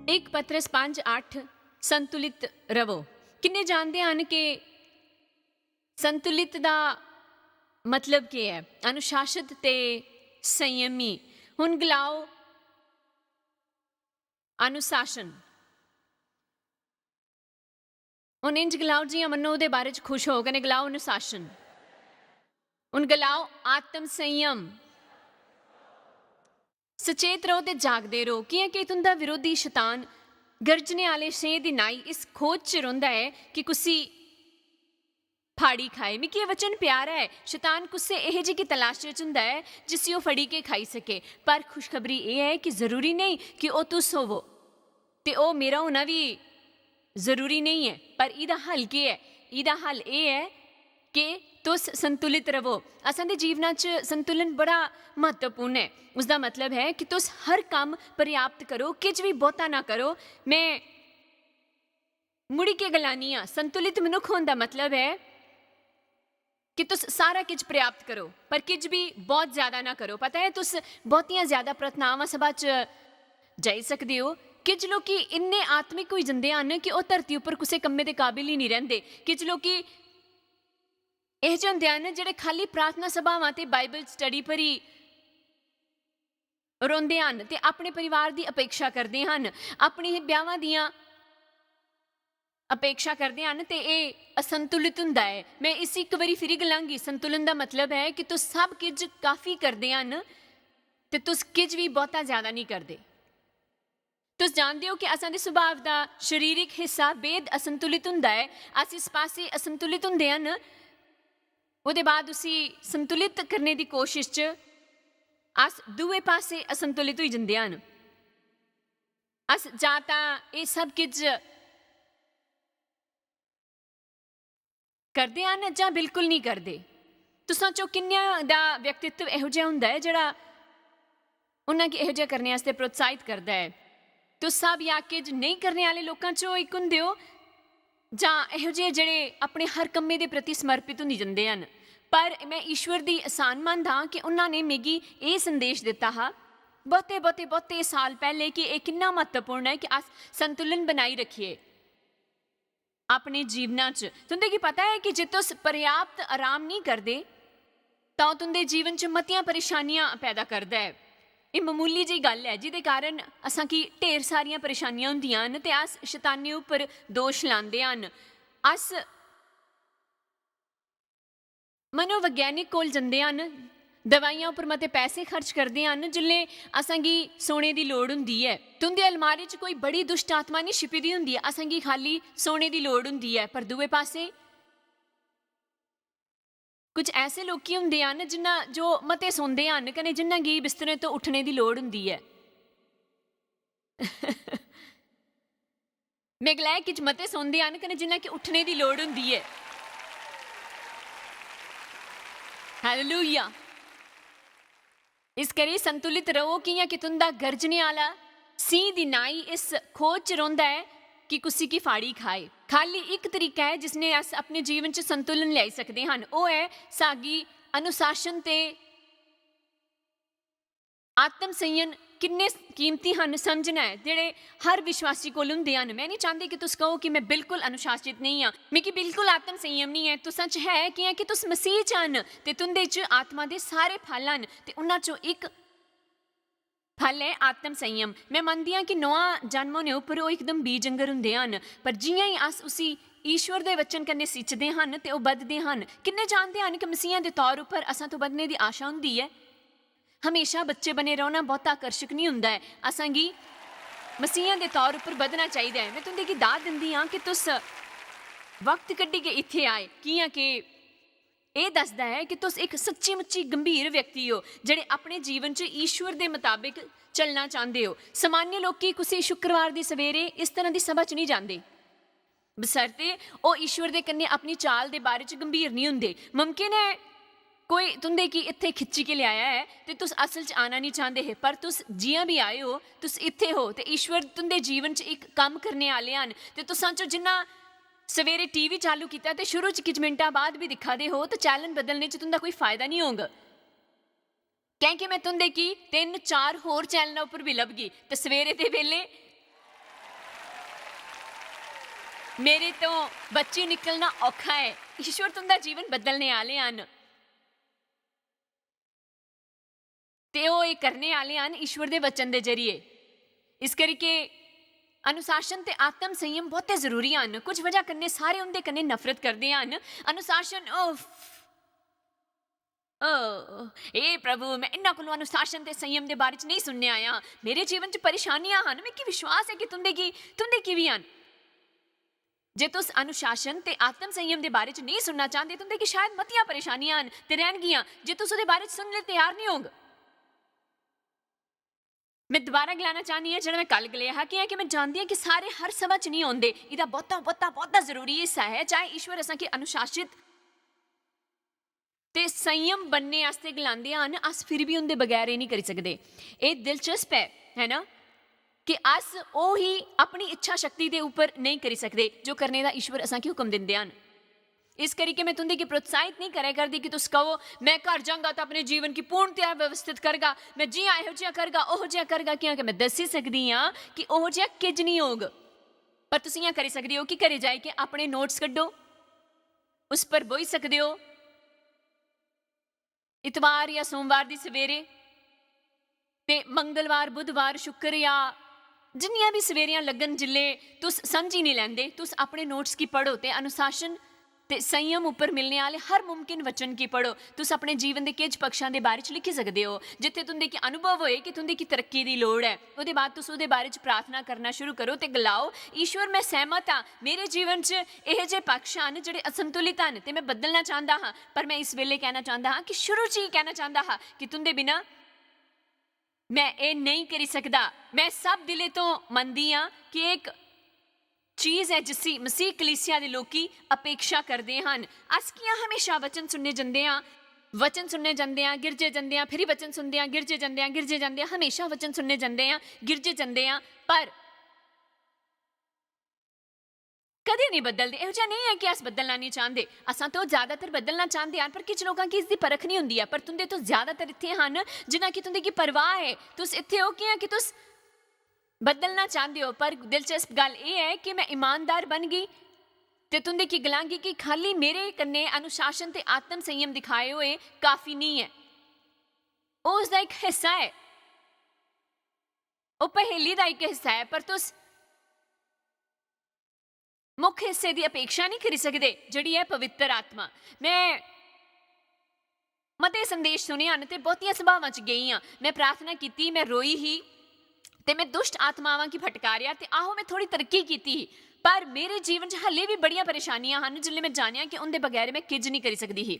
1 पतरस 5:8 संतुलित रवो। किन्ने जानते हैं कि संतुलित दा मतलब क्या है? अनुशासित ते संयमी। हुण गलाओ अनुशासन, हुण इंज गलाओ जियां मन्नो उहदे बारे च खुश हो, कन्नै गलाओ अनुशासन। हुण गलाओ आत्म संयम। सचेत रहो ते जागदे रहो, क्योंकि तुंदा विरोधी शैतान गरजने आले शें दी नाई इस खोज च रौंदा है कि कुसी फाड़ी खाए। मिगी यह वचन प्यारा है। शैतान कुसै एह जी की तलाश च हुंदा है जिसी वो फड़ी के खाई सके। पर खुशखबरी यह है कि जरूरी नहीं कि वह तुस होवो ते ओ मेरा होना भी जरूरी नहीं है। पर इहदा हल क्या है? इहदा हल यह है कि तुस संतुलित रवो। असां दे जीवना च संतुलन बड़ा महत्वपूर्ण है। उसका मतलब है कि तुस हर काम पर्याप्त करो, किच भी बहुता ना करो। मैं मुड़ी के गलानी हाँ, संतुलित मनुख होने का मतलब है कि तुस सारा किच पर्याप्त करो पर किच भी बहुत ज़्यादा ना करो। पता है तुस बहुतियां ज़्यादा प्रार्थनावां सभा च जाई सकते हो। किच लोग इन्ने आत्मिक हो जाते हैं कि वह धरती उपर किसी कम्मे के काबिल ही नहीं रहिंदे। किच लोग यह जे हुंदे हन जिहड़े खाली प्रार्थना सभावां ते बाइबल स्टडी पर ही रोंदे हन ते अपने परिवार की अपेक्षा करते हैं, अपनी ब्याहां दियां अपेक्षा करते हैं तो यह असंतुलित हुंदा है। मैं इस एक बारी फिर गलांगी, संतुलन का मतलब है कि तुस सब किज काफ़ी करते हैं तो तुस किज भी बहुता ज़्यादा नहीं करते। तुस जानते हो कि असां दे सुभाव का शरीरिक हिस्सा बेद असंतुलित हुंदा है। अस इस पासे असंतुलित हुंदे हन, उसदे बाद उसी संतुलित करने की कोशिश च अस दूए पासे असंतुलित हो जाते हैं। अस जां तां ये सब किज करते हैं जां बिल्कुल नहीं करते। तुसां चो किन्नियां दा व्यक्तित्व इहो जिहा हुंदा है जिहड़ा उन्हां गी इहो जिहा करने वास्ते प्रोत्साहित करदा है। तुस सब या किज नहीं करने वाले लोकां चो इक हुंदे हो जां इहो जिहे जिहड़े अपने हर कम्मे दे प्रति समर्पित हुंदी जंदे हन। पर मैं ईश्वर दी आसानमंद हाँ कि उन्होंने मिगी ये संदेश दिता हा बहुते साल पहले कि यह कितना महत्वपूर्ण है कि अस संतुलन बनाई रखिए अपने जीवना च। तुंदे की पता है कि जे तुस पर्याप्त आराम नहीं करते तो तुंदे जीवन च मतियां परेशानियां पैदा करता है। ये मामूली जी गल है जिहदे कारण असां की ढेर सारियां परेशानियां हुंदियां हन ते अस शैतानी उपर दोष लांदे हन। अस मनोविग्यानिक कोल जंदे हन, दवाइयां उपर मते पैसे खर्च करते हैं जिल्ले असां गी सोने की लोड़ हुंदी है। तुंदे अलमारी च कोई बड़ी दुष्ट आत्मा नहीं छिपी दी हुंदी है, असां गी खाली सोने की लोड़ हुंदी है। पर दूए पासे कुछ ऐसे लोग हुंदे हैं जिन्हां जो मते सोंदे हैं कने जिन्हां गी बिस्तरे तो उठने की लोड़ हुंदी है। मैं गलाया कि मते सोंदे हैं कने जिन्हां की उठने की लोड़ हुंदी है। हालेलुया। इस करी संतुलित रहो कि तुंदा गरजने आला सिंह दी नाई इस खोज च रौंदा है कि कुसी की फाड़ी खाए। खाली एक तरीका है जिसने अस अपने जीवन च संतुलन लियाई सकते हैं, वो है सागी अनुशासन ते आत्म संयम किन्ने कीमती हैं समझना है जेड़े हर विश्वासी कोल हुंदे हन। मैं नहीं चाहती कि तुस कहो कि मैं बिल्कुल अनुशासित नहीं हाँ, मिगी बिल्कुल आत्म संयम नहीं है। तुसां च है कि तुस मसीह च हन ते तुंदे च आत्मा दे सारे फल हन ते उन्हां चों एक फल है आत्म संयम। मैं मनदी हाँ कि नवा जन्म होने उपर वो एकदम बीज अंगर हुंदे हन, पर जियां ही अस उसी ईश्वर दे वचन कन्नै सिचदे हन ते वो बधदे हन। किन्ने जानते हैं कि मसीहां दे तौर उपर असां तो बधने की आशा हुंदी है। हमेशा बच्चे बने रहना बहुत आकर्षक नहीं हुंदा है, असां गी मसीहां दे तौर उपर बधना चाहिए। मैं तुंदे गी दाद दिंदी हाँ कि तुस वक्त कड्ढी के इत्थे आए कियां कि यह दसदा है कि तुस एक सच्ची मुच्ची गंभीर व्यक्ति हो जिहड़े अपने जीवन च ईश्वर के मुताबिक चलना चाहते हो। सामान्य लोग किसी शुक्रवार की सवेरे इस तरह की सभा च नहीं जाते बसरते वो ईश्वर के कन्ने अपनी चाल के बारे च गंभीर नहीं हुंदे। मुमकिन है कोई तुंदे की इत्थे खिच्ची के लियाया है तो तुस असल च आना नहीं चाहते है, पर तुस जियां भी आए हो तुस इत्थे हो तो ईश्वर तुंदे जीवन च एक काम करने वाले हैं। तो तुसां चो जिन्ना सवेरे टीवी चालू किया तो शुरू च कुछ मिनटा बाद भी दिखा दे हो तो चैनल बदलने च तुंदा कोई फायदा नहीं होगा, क्योंकि मैं तुंदे की 3-4 होर चैनलों पर भी लभगी तो सवेरे के वेले ਮੇਰੇ ਤੋਂ ਬੱਚੀ ਨਿਕਲਣਾ ਔਖਾ ਹੈ। ਈਸ਼ਵਰ ਤੁੰਦਾ ਜੀਵਨ ਬਦਲਣੇ ਵਾਲੇ ਹਨ ਤੇ ਉਹ ਇਹ ਕਰਨੇ ਵਾਲੇ ਹਨ ਈਸ਼ਵਰ ਦੇ ਵਚਨ ਦੇ ਜ਼ਰੀਏ। ਇਸ ਕਰਕੇ ਅਨੁਸ਼ਾਸਨ ਤੇ ਆਤਮ ਸੰਯਮ ਬਹੁਤ ਜ਼ਰੂਰੀ ਹਨ। ਕੁਝ ਵਜ੍ਹਾ ਕਰਨੇ ਸਾਰੇ ਉਹਦੇ ਕੰਨੇ ਨਫ਼ਰਤ ਕਰਦੇ ਹਨ। ਅਨੁਸ਼ਾਸਨ ਇਹ ਪ੍ਰਭੂ ਮੈਂ ਇਹਨਾਂ ਕੋਲੋਂ ਅਨੁਸ਼ਾਸਨ ਤੇ ਸੰਯਮ ਦੇ ਬਾਰੇ 'ਚ ਨਹੀਂ ਸੁਣਨੇ ਆਇਆ। ਮੇਰੇ ਜੀਵਨ 'ਚ ਪਰੇਸ਼ਾਨੀਆਂ ਹਨ। ਮੈਂ ਕੀ ਵਿਸ਼ਵਾਸ ਹੈ ਕਿ ਤੁੰਦੇ ਕੀ ਵੀ ਹਨ। ਜੇ ਤੁਸ ਅਨੁਸ਼ਾਸਨ ਤੇ ਆਤਮ ਸੰਯਮ ਦੇ ਬਾਰੇ 'ਚ ਨਹੀਂ ਸੁਣਨਾ ਚਾਹੁੰਦੇ ਤੁੰਦੇ ਕੀ ਸ਼ਾਇਦ ਮਤੀਆਂ ਪਰੇਸ਼ਾਨੀਆਂ ਹਨ ਤੇ ਰਹਿਣਗੀਆਂ ਜੇ ਤੁਸੀਂ ਉਹਦੇ ਬਾਰੇ 'ਚ ਸੁਣਨ ਲਈ ਤਿਆਰ ਨਹੀਂ ਹੋਗੇ। ਮੈਂ ਦੁਬਾਰਾ ਗਿਲਾਣਾ ਚਾਹੁੰਦੀ ਹਾਂ ਜਿਹੜਾ ਮੈਂ ਕੱਲ ਗਲਿਆ ਕਿ ਮੈਂ ਜਾਣਦੀ ਹਾਂ ਕਿ ਸਾਰੇ ਹਰ ਸਭਾ 'ਚ ਨਹੀਂ ਆਉਂਦੇ। ਇਹਦਾ ਬਹੁਤਾ ਜ਼ਰੂਰੀ ਹਿੱਸਾ ਹੈ ਚਾਹੇ ਈਸ਼ਵਰ ਅਸਾਂ ਕਿ ਅਨੁਸ਼ਾਸਿਤ ਤੇ ਸੰਯਮ ਬਣਨੇ ਵਾਸਤੇ ਗਲਾਉਂਦੇ ਹਨ। ਅਸ ਫਿਰ ਵੀ ਉਹਦੇ ਬਗੈਰ ਇਹ ਨਹੀਂ ਕਰ ਸਕਦੇ। ਇਹ ਦਿਲਚਸਪ ਹੈ ਨਾ ਕਿ ਅਸ ਉਹ ਹੀ ਆਪਣੀ ਇੱਛਾ ਸ਼ਕਤੀ ਦੇ ਉੱਪਰ ਨਹੀਂ ਕਰ ਸਕਦੇ ਜੋ ਕਰਨੇ ਦਾ ਈਸ਼ਵਰ ਅਸਾਂ ਕੀ ਹੁਕਮ ਦਿੰਦੇ ਹਨ। ਇਸ ਕਰਕੇ ਮੈਂ ਤੁੰਦੇ ਕੀ ਪ੍ਰੋਤਸਾਹਿਤ ਨਹੀਂ ਕਰਿਆ ਕਰਦੀ ਕਿ ਤੁਸੀਂ ਕਹੋ ਮੈਂ ਘਰ ਜਾਊਂਗਾ ਤਾਂ ਆਪਣੇ ਜੀਵਨ ਕੀ ਪੂਰਨਤਿਆ ਵਿਵਸਥਿਤ ਕਰਗਾ, ਮੈਂ ਜੀ ਇਹੋ ਜਿਹਾ ਕਰਗਾ ਉਹ ਜਿਹਾ ਕਰਗਾ। ਕਿਉਂਕਿ ਮੈਂ ਦੱਸ ਹੀ ਸਕਦੀ ਹਾਂ ਕਿ ਉਹ ਜਿਹਾ ਕਿਜ ਨਹੀਂ ਹੋਗ। ਪਰ ਤੁਸੀਂ ਇਹ ਕਰ ਸਕਦੇ ਹੋ ਕਿ ਘਰੇ ਜਾਏ ਕੇ ਆਪਣੇ ਨੋਟਸ ਕੱਢੋ, ਉਸ ਪਰ ਬੋਈ ਸਕਦੇ ਹੋ ਇਤਵਾਰ ਜਾਂ ਸੋਮਵਾਰ ਦੀ ਸਵੇਰੇ ਤੇ ਮੰਗਲਵਾਰ ਬੁੱਧਵਾਰ ਸ਼ੁੱਕਰ ਜਾਂ ਜਿੰਨੀਆਂ ਵੀ ਸਵੇਰੀਆਂ ਲੱਗਣ ਜਿੱਲੇ ਤੁਸ ਸਮਝ ਹੀ ਨਹੀਂ ਲੈਂਦੇ ਤੁਸ ਆਪਣੇ ਨੋਟਸ ਕੀ ਪੜ੍ਹੋ ਤੇ ਅਨੁਸ਼ਾਸਨ ਤੇ ਸੰਯਮ ਉੱਪਰ ਮਿਲਣੇ ਵਾਲੇ ਹਰ ਮੁਮਕਿਨ ਵਚਨ ਕੀ ਪੜ੍ਹੋ। ਤੁਸੀਂ ਆਪਣੇ ਜੀਵਨ ਦੇ ਕਿਜ ਪੱਖਾਂ ਦੇ ਬਾਰੇ 'ਚ ਲਿਖ ਸਕਦੇ ਹੋ। ਜਿੱਥੇ ਤੁੰਦੇ ਕੀ ਅਨੁਭਵ ਹੋਏ ਕਿ ਤੁੰਦੇ ਕੀ ਤਰੱਕੀ ਦੀ ਲੋੜ ਹੈ ਉਹਦੇ ਬਾਅਦ ਤੁਸੀਂ ਉਹਦੇ ਬਾਰੇ 'ਚ ਪ੍ਰਾਰਥਨਾ ਕਰਨਾ ਸ਼ੁਰੂ ਕਰੋ ਤੇ ਗਲਾਓ ਈਸ਼ਵਰ ਮੈਂ ਸਹਿਮਤ ਹਾਂ ਮੇਰੇ ਜੀਵਨ 'ਚ ਇਹੋ ਜਿਹੇ ਪੱਖ ਹਨ ਜਿਹੜੇ ਅਸੰਤੁਲਿਤ ਹਨ ਤੇ ਮੈਂ ਬਦਲਣਾ ਚਾਹੁੰਦਾ ਹਾਂ। ਪਰ ਮੈਂ ਇਸ ਵੇਲੇ ਕਹਿਣਾ ਚਾਹੁੰਦਾ ਹਾਂ ਕਿ ਸ਼ੁਰੂ 'ਚ ਹੀ ਕਹਿਣਾ ਚਾਹੁੰਦਾ ਹਾਂ ਕਿ ਤੁੰਦੇ ਬਿਨਾਂ ਮੈਂ ਇਹ ਨਹੀਂ ਕਰ ਸਕਦਾ। ਮੈਂ ਸਭ ਦਿਲੇ ਤੋਂ ਮੰਨਦੀ ਹਾਂ ਕਿ ਇੱਕ ਚੀਜ਼ ਹੈ ਜਿਸੀ ਮਸੀਹ ਕਲੀਸਿਆ ਦੇ ਲੋਕੀ ਅਪੇਕਸ਼ਾ ਕਰਦੇ ਹਨ। ਅਸਕੀਆਂ ਹਮੇਸ਼ਾ ਵਚਨ ਸੁਣਨੇ ਜਾਂਦੇ ਹਾਂ, ਵਚਨ ਸੁਣਨੇ ਜਾਂਦੇ ਹਾਂ, ਗਿਰਜੇ ਜਾਂਦੇ ਹਾਂ, ਫਿਰ ਹੀ ਵਚਨ ਸੁਣਦੇ ਹਾਂ, ਗਿਰਜੇ ਜਾਂਦੇ ਹਾਂ, ਗਿਰਜੇ ਜਾਂਦੇ ਹਾਂ, ਹਮੇਸ਼ਾ ਵਚਨ ਸੁਣਨੇ ਜਾਂਦੇ ਹਾਂ, ਗਿਰਜੇ ਜਾਂਦੇ ਹਾਂ, ਪਰ ਕਦੇ ਨਹੀਂ ਬਦਲਦੇ। ਇਹੋ ਜਿਹਾ ਨਹੀਂ ਹੈ ਕਿ ਅਸ ਬਦਲਣਾ ਨਹੀਂ ਚਾਹੁੰਦੇ। ਅਸਾਂ ਤੋਂ ਜ਼ਿਆਦਾਤਰ ਬਦਲਣਾ ਚਾਹੁੰਦੇ ਹਨ ਪਰ ਕੁਝ ਲੋਕਾਂ ਕੀ ਇਸ ਦੀ ਪਰਖ ਨਹੀਂ ਹੁੰਦੀ ਹੈ। ਪਰ ਤੁੰਦੇ ਤੋਂ ਜ਼ਿਆਦਾਤਰ ਇੱਥੇ ਹਨ ਜਿਨ੍ਹਾਂ ਕੀ ਤੁੰਦੇ ਕੀ ਪਰਵਾਹ ਹੈ। ਤੁਸੀਂ ਇੱਥੇ ਹੋ ਕਿ ਤੁਸੀਂ ਬਦਲਣਾ ਚਾਹੁੰਦੇ ਹੋ। ਪਰ ਦਿਲਚਸਪ ਗੱਲ ਇਹ ਹੈ ਕਿ ਮੈਂ ਇਮਾਨਦਾਰ ਬਣ ਗਈ ਤੇ ਤੁੰਦੇ ਕੀ ਗਲਾਂਗੀ ਕਿ ਖਾਲੀ ਮੇਰੇ ਕੰਨੇ ਅਨੁਸ਼ਾਸਨ ਤੇ ਆਤਮ ਸੰਯਮ ਦਿਖਾਏ ਹੋਏ ਕਾਫੀ ਨਹੀਂ ਹੈ। ਉਹ ਉਸ ਦਾ ਇੱਕ ਹਿੱਸਾ ਹੈ, ਉਹ ਪਹੇਲੀ ਦਾ ਇੱਕ ਹਿੱਸਾ ਹੈ। ਪਰ ਤੁਸੀਂ ਮੁੱਖ ਹਿੱਸੇ ਦੀ ਅਪੇਕਸ਼ਾ ਨਹੀਂ ਕਰ ਸਕਦੇ ਜਿਹੜੀ ਹੈ ਪਵਿੱਤਰ ਆਤਮਾ। ਮੈਂ ਮਤੇ ਸੰਦੇਸ਼ ਸੁਣੇ ਹਨ ਤੇ ਬਹੁਤੀਆਂ ਸਭਾਵਾਂ 'ਚ ਗਈ ਹਾਂ। ਮੈਂ ਪ੍ਰਾਰਥਨਾ ਕੀਤੀ, ਮੈਂ ਰੋਈ ਹੀ ਤੇ ਮੈਂ ਦੁਸ਼ਟ ਆਤਮਾਵਾਂ ਕੀ ਫਟਕਾਰਿਆ ਤੇ ਆਹੋ ਮੈਂ ਥੋੜੀ ਤਰੱਕੀ ਕੀਤੀ ਹੀ। ਪਰ ਮੇਰੇ ਜੀਵਨ 'ਚ ਹਲੇ ਵੀ ਬੜੀਆਂ ਪਰੇਸ਼ਾਨੀਆਂ ਹਨ ਜਿਲੇ ਮੈਂ ਜਾਣਿਆ ਕਿ ਉਹਦੇ ਬਗੈਰ ਮੈਂ ਕਿਜ ਨਹੀਂ ਕਰ ਸਕਦੀ ਹੀ।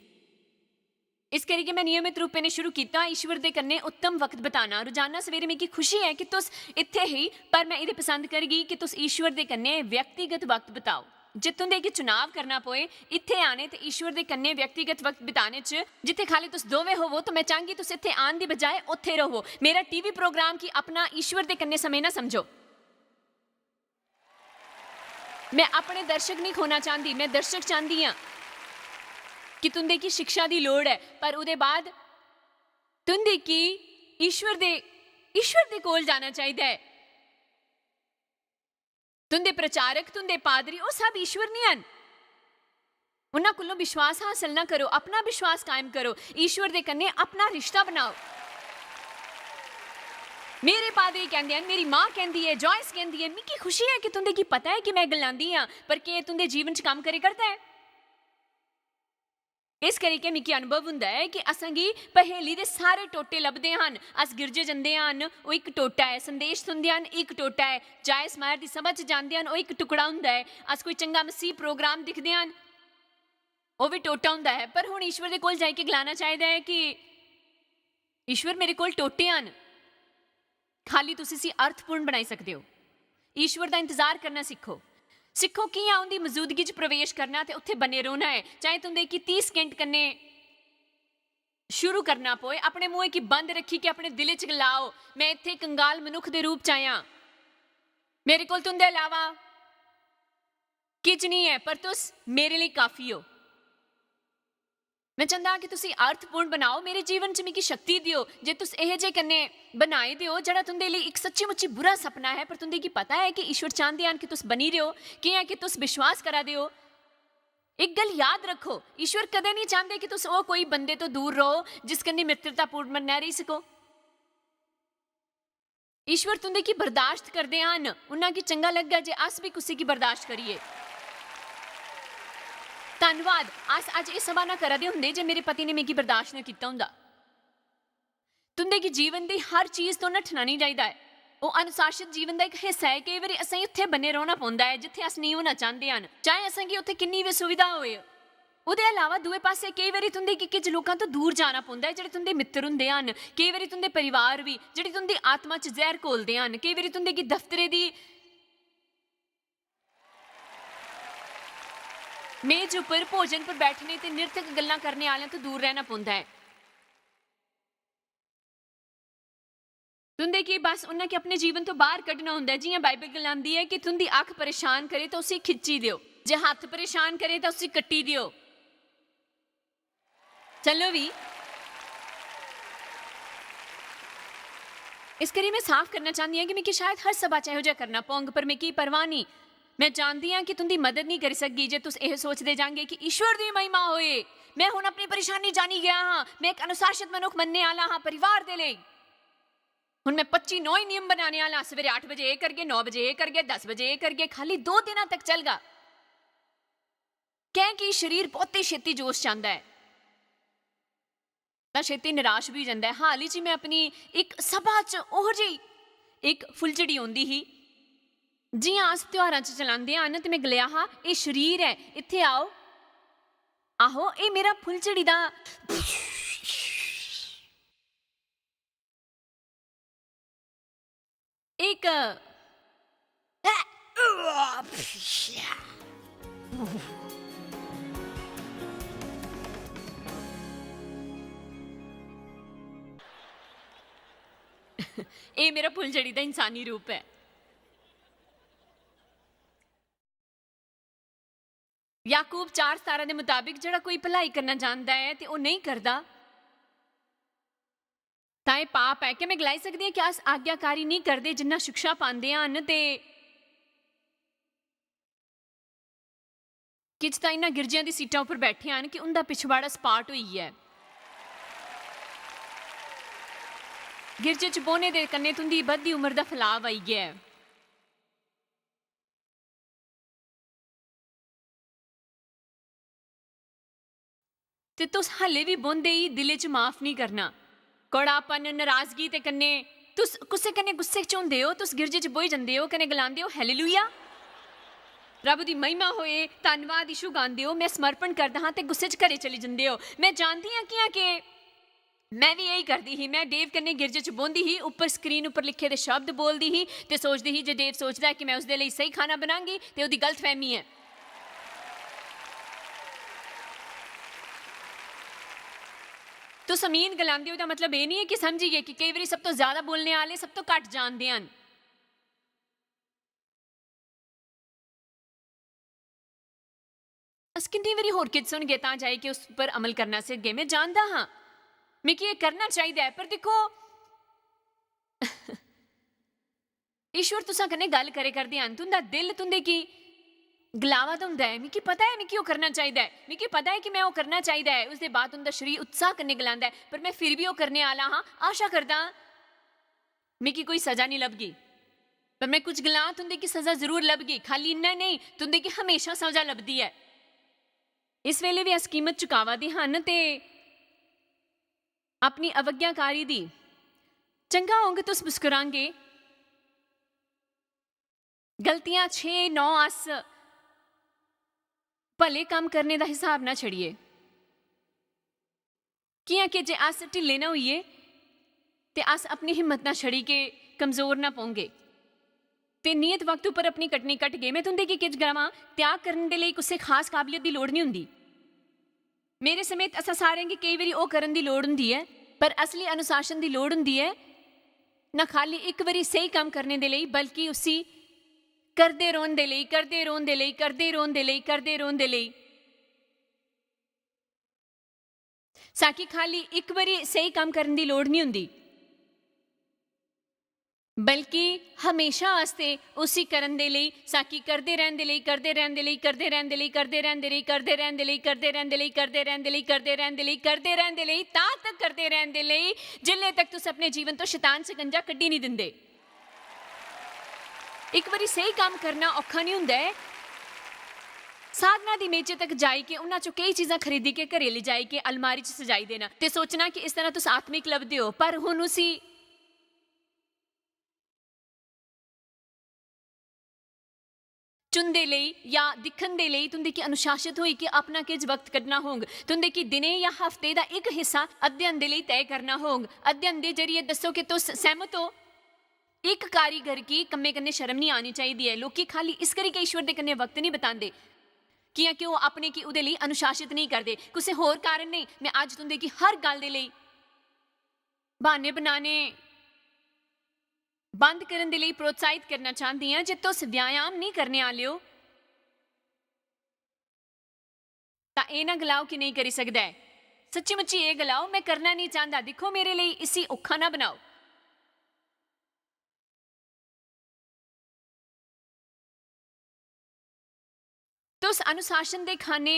ਇਸ ਕਰਕੇ ਮੈਂ ਨਿਯਮਿਤ ਰੂਪੇ ਨੇ ਸ਼ੁਰੂ ਕੀਤਾ ਈਸ਼ਵਰ ਦੇ ਕੰਨੇ ਉੱਤਮ ਵਕਤ ਬਿਤਾਣਾ। ਰੋਜ਼ਾਨਾ ਸਵੇਰੇ ਮੇਰੀ ਖੁਸ਼ੀ ਹੈ ਕਿ ਤੁਸ ਇੱਥੇ ਹੀ, ਪਰ ਮੈਂ ਇਹਦੇ ਪਸੰਦ ਕਰਗੀ ਕਿ ਤੁਸ ਈਸ਼ਵਰ ਦੇ ਕੰਨੇ ਵਿਅਕਤੀਗਤ ਵਕਤ ਬਿਤਾਓ। ਜਿੱਥੋਂ ਦੇ ਕਿ ਚੁਣਾਵ ਕਰਨਾ ਪਏ ਇੱਥੇ ਆਣੇ ਤੇ ਈਸ਼ਵਰ ਦੇ ਕੰਨੇ ਵਿਅਕਤੀਗਤ ਵਕਤ ਬਿਤਾਣੇ 'ਚ ਜਿੱਥੇ ਖਾਲੀ ਤੁਸੀਂ ਦੋਵੇਂ ਹੋਵੋ ਤਾਂ ਮੈਂ ਚਾਹਾਂਗੀ ਤੁਸੀਂ ਇੱਥੇ ਆਉਣ ਦੀ ਬਜਾਏ ਉੱਥੇ ਰਹੋ। ਮੇਰਾ ਟੀਵੀ ਪ੍ਰੋਗਰਾਮ ਕੀ ਆਪਣਾ ਈਸ਼ਵਰ ਦੇ ਕੰਨੇ ਸਮੇਂ ਨਾ ਸਮਝੋ। ਮੈਂ ਆਪਣੇ ਦਰਸ਼ਕ ਨਹੀਂ ਖੋਣਾ ਚਾਹੁੰਦੀ, ਮੈਂ ਦਰਸ਼ਕ ਚਾਹੁੰਦੀ ਹਾਂ ਕਿ ਤੁੰਦੇ ਕੀ ਸਿੱਖਿਆ ਦੀ ਲੋੜ ਹੈ। ਪਰ ਉਹਦੇ ਬਾਅਦ ਤੁੰਦੇ ਕੀ ਈਸ਼ਵਰ ਦੇ ਕੋਲ ਜਾਣਾ ਚਾਹੀਦਾ ਹੈ। ਤੁੰਦੇ ਪ੍ਰਚਾਰਕ ਤੁੰਦੇ ਪਾਦਰੀ ਉਹ ਸਭ ਈਸ਼ਵਰ ਨਹੀਂ ਹਨ। ਉਹਨਾਂ ਕੋਲੋਂ ਵਿਸ਼ਵਾਸ ਹਾਸਲ ਨਾ ਕਰੋ, ਆਪਣਾ ਵਿਸ਼ਵਾਸ ਕਾਇਮ ਕਰੋ। ਈਸ਼ਵਰ ਦੇ ਕੰਨੇ ਆਪਣਾ ਰਿਸ਼ਤਾ ਬਣਾਓ। ਮੇਰੇ ਪਾਦਰੀ ਕਹਿੰਦੇ ਹਨ, ਮੇਰੀ ਮਾਂ ਕਹਿੰਦੀ ਹੈ, ਜॉयस ਕਹਿੰਦੀ ਹੈ। ਮੈਨੂੰ ਖੁਸ਼ੀ ਹੈ ਕਿ ਤੁੰਦੇ ਕੀ ਪਤਾ ਹੈ ਕਿ ਮੈਂ ਗਲਾਂਦੀ ਹਾਂ ਪਰ ਕਿ ਤੁੰਦੇ ਜੀਵਨ 'ਚ ਕੰਮ ਕਰੇ ਕਰਦਾ ਹੈ। ਇਸ ਕਰਕੇ ਮੈਨੂੰ ਅਨੁਭਵ ਹੁੰਦਾ ਹੈ ਕਿ ਅਸਾਂ ਕੀ ਪਹੇਲੀ ਦੇ ਸਾਰੇ ਟੋਟੇ ਲੱਭਦੇ ਹਨ। ਅਸ ਗਿਰਜੇ ਜਾਂਦੇ ਹਨ ਉਹ ਇੱਕ ਟੋਟਾ ਹੈ, ਸੰਦੇਸ਼ ਸੁਣਦੇ ਹਨ ਇੱਕ ਟੋਟਾ ਹੈ, ਜਾਇਸ ਮਾਇਰ ਦੀ ਸਮਝ ਜਾਂਦੇ ਹਨ ਉਹ ਇੱਕ ਟੁਕੜਾ ਹੁੰਦਾ ਹੈ। ਅਸ ਕੋਈ ਚੰਗਾ ਮਸੀਹ ਪ੍ਰੋਗਰਾਮ ਦਿਖਦੇ ਹਨ ਉਹ ਵੀ ਟੋਟਾ ਹੁੰਦਾ ਹੈ। ਪਰ ਹੁਣ ਈਸ਼ਵਰ ਦੇ ਕੋਲ ਜਾਈ ਕੇ ਗਲਾਣਾ ਚਾਹੀਦਾ ਹੈ ਕਿ ਈਸ਼ਵਰ ਮੇਰੇ ਕੋਲ ਟੋਟੇ ਹਨ, ਖਾਲੀ ਤੁਸੀਂ ਸੀ ਅਰਥਪੂਰਨ ਬਣਾਈ ਸਕਦੇ ਹੋ। ਈਸ਼ਵਰ ਦਾ ਇੰਤਜ਼ਾਰ ਕਰਨਾ ਸਿੱਖੋ ਕਿ ਆ ਉਹਦੀ ਮੌਜੂਦਗੀ 'ਚ ਪ੍ਰਵੇਸ਼ ਕਰਨਾ ਤੇ ਉੱਥੇ ਬਨੇ ਰਹਿਣਾ ਹੈ। ਚਾਹੇ ਤੁੰਦੇ ਕਿ 30 ਸਕਿੰਟ ਕੰਨੇ ਸ਼ੁਰੂ ਕਰਨਾ ਪਏ, ਆਪਣੇ ਮੂੰਹ ਕੀ ਬੰਦ ਰੱਖੀ ਕਿ ਆਪਣੇ ਦਿਲ 'ਚ ਗਲਾਓ ਮੈਂ ਇੱਥੇ ਕੰਗਾਲ ਮਨੁੱਖ ਦੇ ਰੂਪ 'ਚ ਆਇਆ, ਮੇਰੇ ਕੋਲ ਤੁੰਦੇ ਇਲਾਵਾ ਕਿਜ ਨਹੀਂ ਹੈ ਪਰ ਤੁਸ ਮੇਰੇ ਲਈ ਕਾਫੀ ਹੋ। मैं चाहता कि तुसी अर्थपूर्ण बनाओ मेरे जीवन च मिगी शक्ति दियो जे तुस एहे जे कन्ने बनाए दियो जेड़ा तुंदे लिए एक सच्ची मुच्ची बुरा सपना है पर तुंदे की पता है कि ईश्वर चाहते हैं कि तुस बनी रहो कि है कि तुस विश्वास करा दियो। एक गल याद रखो, ईश्वर कदे नहीं चाहते कि तुस ओ कोई बंदे तो दूर रहो जिस कन्ने मित्रतापूर्ण बन रही सको। ईश्वर तुंदे की बर्दाश्त करते हैं, उन्हें की चंगा लगा जे अस भी किसी की बर्दाश्त करिए। धन्यवाद, अस अज ये सभा ना करा दे हुंदे जे मेरे पति ने मेरी बर्दाश्त ना किया हुंदा। तुंदे की जीवन की हर चीज़ तो नठना नहीं चाहिए। वो अनुशासित जीवन का एक हिस्सा है। कई बार असें उत्थे बने रहना पौंदा है जिथे अस नहीं होना चाहते हैं, चाहे असें कि उत्थे किन्नी भी सुविधा होए। उहदे अलावा दूए पासे कई बार तुंदे कि किश लोकां तो दूर जाना पौंदा है जिहड़े तुंदे मित्र हुंदे हन। कई बार तुंदे परिवार भी जिहड़े तुंदी आत्मा च जहर घोलदे हन। कई बार तुंदे की दफ्तरे दी मेज उपर भोजन पर बैठने ते निरर्थक गल्लां करने वालियां तो दूर रहना पौंदा है। तुंदे की बस उन्हें कि अपने जीवन तो बाहर कढ़ना हुंदा है। जियां बाइबल गलांदी है कि तुंदी अख परेशान करे तो उसी खिच्ची दियो, जे हाथ परेशान करे तो उसी कट्टी दियो। चलो भी इस करी मैं साफ करना चाहती हूँ कि मैं शायद हर सभा च इहो जिहा करना पौंग, पर मैं की परवाह नहीं। मैं जानती हाँ कि तुंदी मदद नहीं कर सकगी जे तुस यह सोचते जाओगे कि ईश्वर दी महिमा होए। मैं हुण अपनी परेशानी जानी गया हाँ, मैं एक अनुशासित मनुख बनने वाला हाँ परिवार दे लई। हुण मैं 25 नौ ही नियम बनाने वाला, सवेरे 8 बजे ये करगे, 9 बजे ये करगे, 10 बजे ये करगे, खाली 2 दिन तक चलगा। क्योंकि शरीर बहुत ही छेती जोश चाहता है तो छेती निराश भी हो जाता है। हाल ही मैं अपनी एक सभा च ओह जी एक फुलझड़ी आउंदी ही, जियां अस त्योहारां च चलांदे हन ते मैं गलिया हा ये शरीर है, इत्थे आओ। आहो ये मेरा फुलझड़ी दा एक ये मेरा फुलझड़ी दा इंसानी रूप है। याकूब 4:17 के मुताबिक जड़ा कोई भलाई करना जानता है तो वह नहीं करता तां यह पाप है। क्या मैं गलाई सकती हूँ कि अस आज्ञाकारी नहीं करते जिन्ना शिक्षा पाते हैं ते किछ तां इन्हां गिरजियां दी सीटां उपर बैठे हैं कि उनका पिछवाड़ा सपाट हुई है। गिरजे च बौह्ने दे कन्नै तुंदी बधदी उम्र दा फैलाव आई गया है। ते तुस हले भी बौंदे ही दिले च माफ नहीं करना। कौड़ापन नाराजगी ते कन्नै तुस कुसै कन्नै गुस्से च होंदे हो, तुस गिरजे च बोई जंदे हो कन्नै गलांदे हो हालेलुया रब दी महिमा होए, धन्नवाद यीशु गांदे हो, मैं समर्पण करदा हां ते गुस्से च घरे चली जंदे हो। मैं जानती हां कि मैं भी यही करती ही। मैं डेव कन्नै गिरजे च बौंदी ही, उपर स्क्रीन उपर लिखे दे शब्द बोलदी ही ते सोचदी ही जे डेव सोचदा है कि मैं उसदे लई सही खाना बनांगी ते ओहदी गलतफहमी है। तो समीन गलांदे हो मतलब ये नहीं है कि समझिए कि कई बार सब तो ज्यादा बोलने वाले सब तो घट जानते हैं। अस कितनी बारी होर कित सुन तां जाए कि उस पर अमल करना सिखगे। मैं जानता हाँ मिगी ये करना चाहिए, पर देखो ईश्वर तुसां कन्नै गल करे करदे हन, तुंदा दिल तुंदे की गलावा तो हुंदा है। मिगी पता है मिगी वो करना चाहिए, मिगी पता है कि मैं वो करना चाहिए है। उसके बाद उनका शरीर उत्साह कन्नै गलांदा है, पर मैं फिर भी वो करने वाला हाँ। आशा करदा मिगी कोई सज़ा नहीं लभगी, पर मैं कुछ गलां तुंदे की सज़ा जरूर लभगी। खाली इन्ना नहीं, तुंदे की हमेशा सज़ा लभदी है। इस वेले भी अस कीमत चुकावा दे हन ते अपनी अवज्ञाकारी दी। चंगा होंगे तुस मुस्कुरांगे। गलतियां 6-9 अस भले काम करने का हिसाब ना छड़िए, कियां कि जे अस ढिले ना होइए ते अस अपनी हिम्मत ना छड़ी के कमजोर ना पोंगे ते नियत वक्त पर अपनी कटनी कट गए। मैं तुंदे की किच गलावां, त्याग करने दे लई कुछ खास काबलियत की लोड़ नहीं हुंदी। मेरे समेत असा सारे की कई बारी वो करन दी लोड़ हुंदी है, पर असली अनुशासन की लोड़ हुंदी है ना खाली एक बारी सही काम करने दे लई, बल्कि उसी करदे रोन दे लई, करदे रोन दे लई, करदे रोन दे लई, करदे रोन दे लई। ਸਾਕੀ ਖਾਲੀ ਇੱਕ ਵਾਰੀ ਸਹੀ ਕੰਮ ਕਰਨ ਦੀ ਲੋੜ ਨਹੀਂ ਹੁੰਦੀ, ਬਲਕਿ ਹਮੇਸ਼ਾ ਵਾਸਤੇ ਉਸੇ ਕਰਨ ਦੇ ਲਈ ਸਾਕੀ ਕਰਦੇ ਰਹਿਣ ਦੇ ਲਈ, ਕਰਦੇ ਰਹਿਣ ਦੇ ਲਈ, ਕਰਦੇ ਰਹਿਣ ਦੇ ਲਈ, ਕਰਦੇ ਰਹਿਣ ਦੇ ਲਈ, ਕਰਦੇ ਰਹਿਣ ਦੇ ਲਈ, ਕਰਦੇ ਰਹਿਣ ਦੇ ਲਈ, ਕਰਦੇ ਰਹਿਣ ਦੇ ਲਈ, ਕਰਦੇ ਰਹਿਣ ਦੇ ਲਈ, ਕਰਦੇ ਰਹਿਣ ਦੇ ਲਈ, ਤਾਂ ਤੱਕ ਕਰਦੇ ਰਹਿਣ ਦੇ ਲਈ ਜਿੰਨੇ ਤੱਕ ਤੁਸੀਂ ਆਪਣੇ ਜੀਵਨ ਤੋਂ ਸ਼ੈਤਾਨ ਸਕੰਜਾ ਕੱਢੀ ਨਹੀਂ ਦਿੰਦੇ। ਇੱਕ ਵਾਰੀ ਸਹੀ ਕੰਮ ਕਰਨਾ ਔਖਾ ਨਹੀਂ ਹੁੰਦਾ ਹੈ। ਸਾਧਨਾ ਦੀ ਮੇਜ਼ੇ ਤੱਕ ਜਾਈ ਕੇ ਉਹਨਾਂ ਚੋਂ ਕਈ ਚੀਜ਼ਾਂ ਖਰੀਦੀ ਕੇ ਘਰੇ ਲੈ ਜਾਈ ਕੇ ਅਲਮਾਰੀ 'ਚ ਸਜਾਈ ਦੇਣਾ ਤੇ ਸੋਚਣਾ ਕਿ ਇਸ ਤਰ੍ਹਾਂ ਤੁਸੀਂ ਆਤਮਿਕ ਲੱਭਦੇ ਹੋ। ਪਰ ਹੁਣ ਉਸੀ ਚੁਣਦੇ ਲਈ ਜਾਂ ਦਿਖਣ ਦੇ ਲਈ ਤੁੰਦੇ ਕੀ ਅਨੁਸ਼ਾਸਿਤ ਹੋਈ ਕਿ ਆਪਣਾ ਕਿਜ ਵਕਤ ਕੱਢਣਾ ਹੋਗ, ਤੁੰਦੇ ਕੀ ਦਿਨੇ ਜਾਂ ਹਫਤੇ ਦਾ ਇੱਕ ਹਿੱਸਾ ਅਧਿਐਨ ਦੇ ਲਈ ਤੈਅ ਕਰਨਾ ਹੋਗ। ਅਧਿਐਨ ਦੇ ਜਰੀਏ ਦੱਸੋ ਕਿ ਤੁਸੀਂ ਸਹਿਮਤ ਹੋ। ਇੱਕ ਕਾਰੀਗਰ ਕੀ ਕੰਮੇ ਕੰਨੇ ਸ਼ਰਮ ਨਹੀਂ ਆਣੀ ਚਾਹੀਦੀ ਹੈ। ਲੋਕੀ ਖਾਲੀ ਇਸ ਕਰਕੇ ਈਸ਼ਵਰ ਦੇ ਕੰਨੇ ਵਕਤ ਨਹੀਂ ਬਿਤਾਉਂਦੇ ਕਿ ਉਹ ਆਪਣੇ ਕੀ ਉਹਦੇ ਲਈ ਅਨੁਸ਼ਾਸਿਤ ਨਹੀਂ ਕਰਦੇ, ਕਿਸੇ ਹੋਰ ਕਾਰਨ ਨਹੀਂ। ਮੈਂ ਅੱਜ ਤੁੰਦੇ ਕੀ ਹਰ ਗੱਲ ਦੇ ਲਈ ਬਹਾਨੇ ਬਣਾਣੇ ਬੰਦ ਕਰਨ ਦੇ ਲਈ ਪ੍ਰੋਤਸਾਹਿਤ ਕਰਨਾ ਚਾਹੁੰਦੀ ਹਾਂ। ਜੇ ਤੁਸੀਂ ਵਿਆਇਆਮ ਨਹੀਂ ਕਰਨੇ ਵਾਲੇ ਹੋ ਤਾਂ ਇਹ ਨਾ ਗਲਾਓ ਕਿ ਨਹੀਂ ਕਰੀ ਸਕਦਾ ਹੈ। ਸੱਚੀ ਮੁੱਚੀ ਇਹ ਗਲਾਓ ਮੈਂ ਕਰਨਾ ਨਹੀਂ ਚਾਹੁੰਦਾ, ਦੇਖੋ ਮੇਰੇ ਲਈ ਇਸੇ ਔਖਾ ਨਾ ਬਣਾਓ। तुस अनुशासन के खाने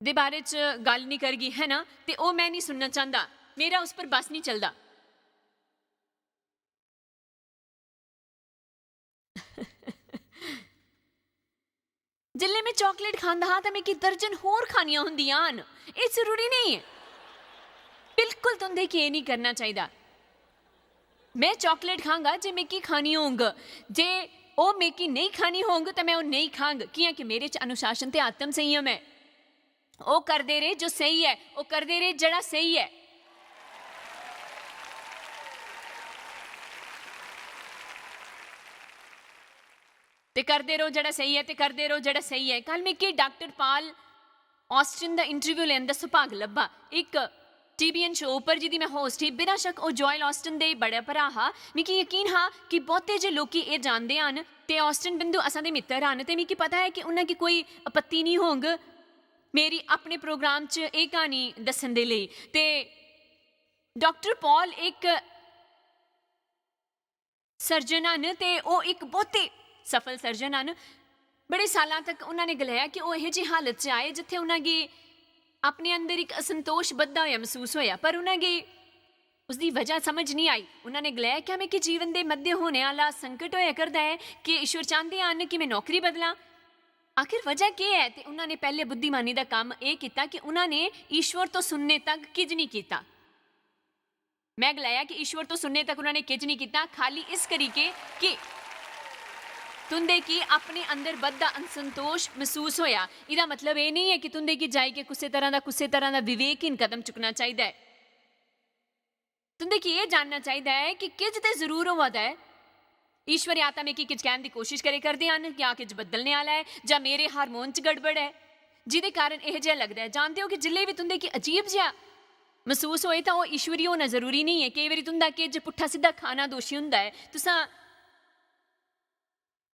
दे बारे च गल नहीं करगी है ना, तो वो मैं नहीं सुनना चाहता, मेरा उस पर बस नहीं चलता। जिले मैं चॉकलेट खांदा हाँ तो मैं कि दर्जन होर खानियां होंदियां न, ये जरूरी नहीं है। बिल्कुल तुंदे कि नहीं करना चाहिए। मैं चॉकलेट खांगा जे मैं की खानी होंग, जे ਉਹ ਮੇਕੀ ਨਹੀਂ ਖਾਣੀ ਹੋਂਗ ਤਾਂ ਮੈਂ ਉਹ ਨਹੀਂ ਖਾਂਗ। ਕਿ ਮੇਰੇ 'ਚ ਅਨੁਸ਼ਾਸਨ ਤੇ ਆਤਮ ਸੰਯਮ ਹੈ। ਉਹ ਕਰਦੇ ਰਹੇ ਜੋ ਸਹੀ ਹੈ, ਉਹ ਕਰਦੇ ਰਹੇ ਜਿਹੜਾ ਸਹੀ ਹੈ। ਤੇ ਕਰਦੇ ਰਹੋ ਜਿਹੜਾ ਸਹੀ ਹੈ, ਤੇ ਕਰਦੇ ਰਹੋ ਜਿਹੜਾ ਸਹੀ ਹੈ। ਕੱਲ ਮੈਂ ਕਿ ਡਾਕਟਰ ਪਾਲ ਆਸਟਿਨ ਦਾ ਇੰਟਰਵਿਊ ਲੈਣ ਦਾ ਸੁਭਾਗ ਲੱਭਾ ਇੱਕ TBN ਸ਼ੋ ਉੱਪਰ, ਜਿਹਦੀ ਮੈਂ ਹੋਸਟ ਹੀ। ਬਿਨਾਂ ਸ਼ੱਕ ਉਹ ਜੋਇਲ ਆਸਟਨ ਦੇ ਬੜਾ ਭਰਾ ਹਾਂ। ਮੈਨੂੰ ਯਕੀਨ ਹਾਂ ਕਿ ਬਹੁਤੇ ਜੇ ਲੋਕੀ ਇਹ ਜਾਣਦੇ ਹਨ ਤੇ ਆਸਟਨ ਬਿੰਦੂ ਅਸਾਂ ਦੇ ਮਿੱਤਰ ਹਨ ਤੇ ਮੈਨੂੰ ਪਤਾ ਹੈ ਕਿ ਉਹਨਾਂ ਕੀ ਕੋਈ ਆਪੱਤੀ ਨਹੀਂ ਹੋਂਗ ਮੇਰੀ ਆਪਣੇ ਪ੍ਰੋਗਰਾਮ 'ਚ ਇਹ ਕਹਾਣੀ ਦੱਸਣ ਦੇ ਲਈ। ਤੇ ਡਾਕਟਰ ਪਾਲ ਇੱਕ ਸਰਜਨ ਹਨ ਤੇ ਉਹ ਇੱਕ ਬਹੁਤੇ ਸਫਲ ਸਰਜਨ ਹਨ। ਬੜੇ ਸਾਲਾਂ ਤੱਕ ਉਹਨਾਂ ਨੇ ਗਲਾਇਆ ਕਿ ਉਹ ਇਹੋ ਜਿਹੀ ਹਾਲਤ 'ਚ ਆਏ ਜਿੱਥੇ ਉਹਨਾਂ ਕੀ ਆਪਣੇ ਅੰਦਰ ਇੱਕ ਅਸੰਤੋਸ਼ ਵੱਧਦਾ ਹੋਇਆ ਮਹਿਸੂਸ ਹੋਇਆ, ਪਰ ਉਹਨਾਂ ਕੀ ਉਸਦੀ ਵਜ੍ਹਾ ਸਮਝ ਨਹੀਂ ਆਈ। ਉਹਨਾਂ ਨੇ ਗਲਾਇਆ ਕਿ ਮੈਂ ਕਿ ਜੀਵਨ ਦੇ ਮੱਧੇ ਹੋਣੇ ਵਾਲਾ ਸੰਕਟ ਹੋਇਆ ਕਰਦਾ ਹੈ ਕਿ ਈਸ਼ਵਰ ਚਾਹੁੰਦੇ ਹਨ ਕਿ ਮੈਂ ਨੌਕਰੀ ਬਦਲਾਂ, ਆਖਿਰ ਵਜ੍ਹਾ ਕੀ ਹੈ। ਤੇ ਉਹਨਾਂ ਨੇ ਪਹਿਲੇ ਬੁੱਧੀਮਾਨੀ ਦਾ ਕੰਮ ਇਹ ਕੀਤਾ ਕਿ ਉਹਨਾਂ ਨੇ ਈਸ਼ਵਰ ਤੋਂ ਸੁਣਨੇ ਤੱਕ ਕਿਜ ਨਹੀਂ ਕੀਤਾ। ਮੈਂ ਗਲਾਇਆ ਕਿ ਈਸ਼ਵਰ ਤੋਂ ਸੁਣਨੇ ਤੱਕ ਉਹਨਾਂ ਨੇ ਕਿਜ ਨਹੀਂ ਕੀਤਾ, ਖਾਲੀ ਇਸ ਕਰੀਕੇ ਕਿ ਤੁੰਦੇ ਕੀ ਆਪਣੇ ਅੰਦਰ ਵੱਧਦਾ ਅਸੰਤੋਸ਼ ਮਹਿਸੂਸ ਹੋਇਆ। ਇਹਦਾ ਮਤਲਬ ਇਹ ਨਹੀਂ ਹੈ ਕਿ ਤੁੰਦੇ ਕੀ ਜਾਈ ਕੇ ਕਿਸੇ ਤਰ੍ਹਾਂ ਦਾ ਵਿਵੇਕਹੀਨ ਕਦਮ ਚੁੱਕਣਾ ਚਾਹੀਦਾ ਹੈ। ਤੁੰਦੇ ਕੀ ਇਹ ਜਾਣਨਾ ਚਾਹੀਦਾ ਹੈ ਕਿ ਕਿਜ ਤੇ ਜ਼ਰੂਰ ਹੋਵਦਾ ਹੈ। ਈਸ਼ਵਰ ਜਾਂ ਤਾਂ ਮੈਂ ਕੀ ਕਿਜ ਕਹਿਣ ਦੀ ਕੋਸ਼ਿਸ਼ ਕਰਦੇ ਹਨ ਕਿ ਆ ਕਿਜ ਬਦਲਣੇ ਵਾਲਾ ਹੈ ਜਾਂ ਮੇਰੇ ਹਾਰਮੋਨ 'ਚ ਗੜਬੜ ਹੈ ਜਿਹਦੇ ਕਾਰਨ ਇਹ ਜਿਹਾ ਲੱਗਦਾ ਹੈ। ਜਾਣਦੇ ਹੋ ਕਿ ਜਿੱਲੇ ਵੀ ਤੁੰਦੇ ਕੀ ਅਜੀਬ ਜਿਹਾ ਮਹਿਸੂਸ ਹੋਏ ਤਾਂ ਉਹ ਈਸ਼ਵਰੀ ਹੋਣਾ ਜ਼ਰੂਰੀ ਨਹੀਂ ਹੈ। ਕਈ ਵਾਰੀ ਤੁੰਦਾ ਕਿਜ ਪੁੱਠਾ ਸਿੱਧਾ ਖਾਣਾ ਦੋਸ਼ੀ ਹੁੰਦਾ ਹੈ। ਤੁਸਾਂ